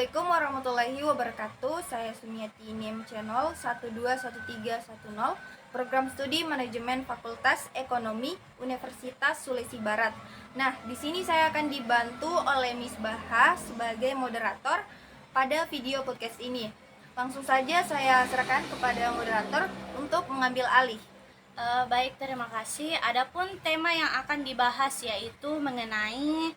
Assalamualaikum warahmatullahi wabarakatuh. Saya Sumiati NIM Channel 121310, Program Studi Manajemen Fakultas Ekonomi Universitas Sulawesi Barat. Nah, di sini saya akan dibantu oleh Miss Baha sebagai moderator pada video podcast ini. Langsung saja saya serahkan kepada moderator untuk mengambil alih. Baik, terima kasih. Adapun tema yang akan dibahas yaitu mengenai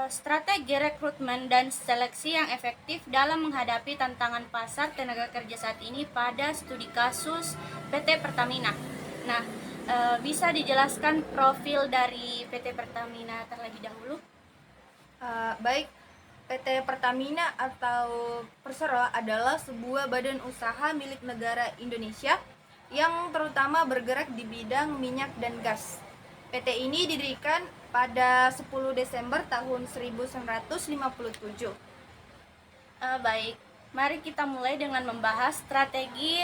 strategi rekrutmen dan seleksi yang efektif dalam menghadapi tantangan pasar tenaga kerja saat ini pada studi kasus PT Pertamina. Nah, bisa dijelaskan profil dari PT Pertamina terlebih dahulu? Baik, PT Pertamina atau Persero adalah sebuah badan usaha milik negara Indonesia yang terutama bergerak di bidang minyak dan gas. PT ini didirikan pada 10 Desember tahun 1957. Baik, mari kita mulai dengan membahas strategi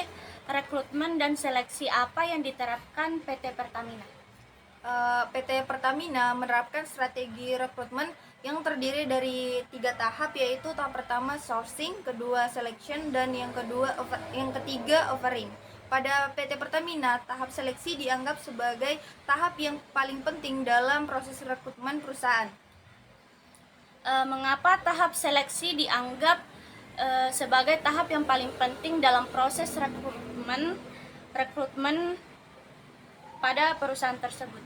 rekrutmen dan seleksi apa yang diterapkan PT Pertamina. PT Pertamina menerapkan strategi rekrutmen yang terdiri dari 3 tahap, yaitu tahap pertama sourcing, kedua selection, dan yang ketiga offering. Pada PT Pertamina, tahap seleksi dianggap sebagai tahap yang paling penting dalam proses rekrutmen perusahaan. Mengapa tahap seleksi dianggap sebagai tahap yang paling penting dalam proses rekrutmen pada perusahaan tersebut?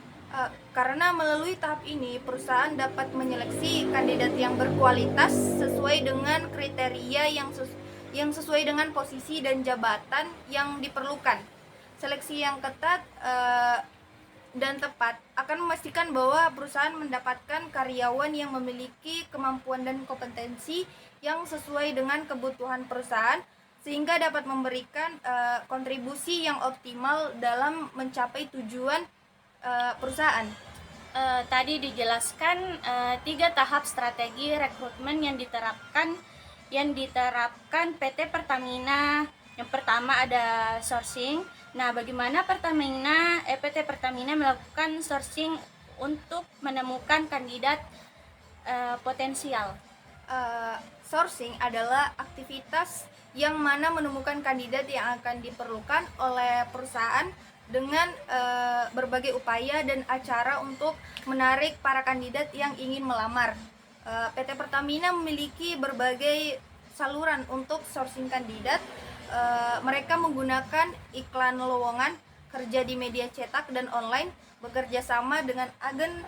Karena melalui tahap ini, perusahaan dapat menyeleksi kandidat yang berkualitas sesuai dengan kriteria yang sesuai dengan posisi dan jabatan yang diperlukan. Seleksi yang ketat dan tepat akan memastikan bahwa perusahaan mendapatkan karyawan yang memiliki kemampuan dan kompetensi yang sesuai dengan kebutuhan perusahaan, sehingga dapat memberikan kontribusi yang optimal dalam mencapai tujuan perusahaan. Tadi dijelaskan 3 tahap strategi rekrutmen yang diterapkan PT Pertamina. Yang pertama ada sourcing. Nah, bagaimana PT Pertamina melakukan sourcing untuk menemukan kandidat potensial? Sourcing adalah aktivitas yang mana menemukan kandidat yang akan diperlukan oleh perusahaan dengan berbagai upaya dan acara untuk menarik para kandidat yang ingin melamar. PT Pertamina memiliki berbagai saluran untuk sourcing kandidat. Mereka menggunakan iklan lowongan, kerja di media cetak dan online, bekerja sama dengan agen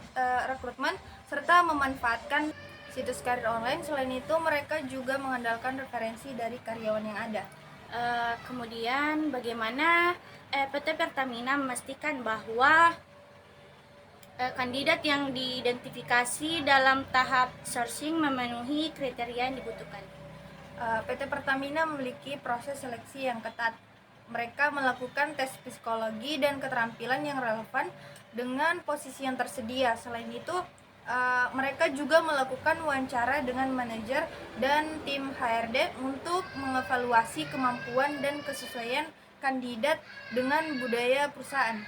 rekrutmen, serta memanfaatkan situs karir online. Selain itu, mereka juga mengandalkan referensi dari karyawan yang ada. Kemudian bagaimana PT Pertamina memastikan bahwa kandidat yang diidentifikasi dalam tahap sourcing memenuhi kriteria yang dibutuhkan? PT Pertamina memiliki proses seleksi yang ketat. Mereka melakukan tes psikologi dan keterampilan yang relevan dengan posisi yang tersedia. Selain itu, mereka juga melakukan wawancara dengan manajer dan tim HRD untuk mengevaluasi kemampuan dan kesesuaian kandidat dengan budaya perusahaan.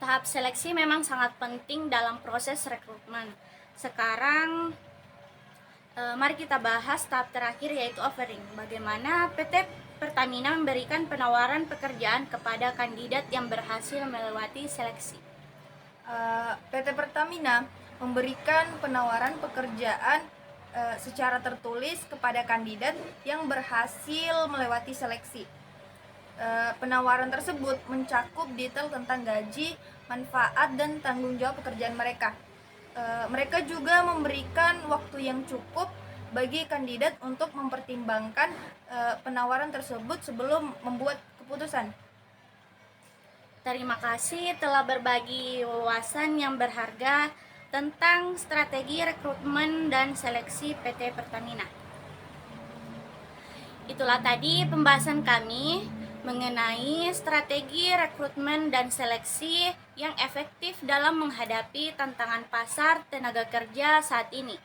Tahap seleksi memang sangat penting dalam proses rekrutmen. Sekarang mari kita bahas tahap terakhir, yaitu offering. Bagaimana PT Pertamina memberikan penawaran pekerjaan kepada kandidat yang berhasil melewati seleksi? PT Pertamina memberikan penawaran pekerjaan secara tertulis kepada kandidat yang berhasil melewati seleksi. Penawaran tersebut mencakup detail tentang gaji, manfaat, dan tanggung jawab pekerjaan mereka. Mereka juga memberikan waktu yang cukup bagi kandidat untuk mempertimbangkan penawaran tersebut sebelum membuat keputusan. Terima kasih telah berbagi wawasan yang berharga tentang strategi rekrutmen dan seleksi PT Pertamina. Itulah tadi pembahasan kami mengenai strategi rekrutmen dan seleksi yang efektif dalam menghadapi tantangan pasar tenaga kerja saat ini.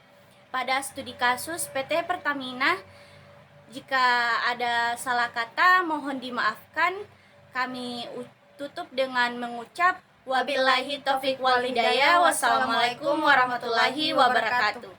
Pada studi kasus PT Pertamina, jika ada salah kata mohon dimaafkan. Kami tutup dengan mengucap wabillahi taufik wal hidayah. Wassalamualaikum warahmatullahi wabarakatuh.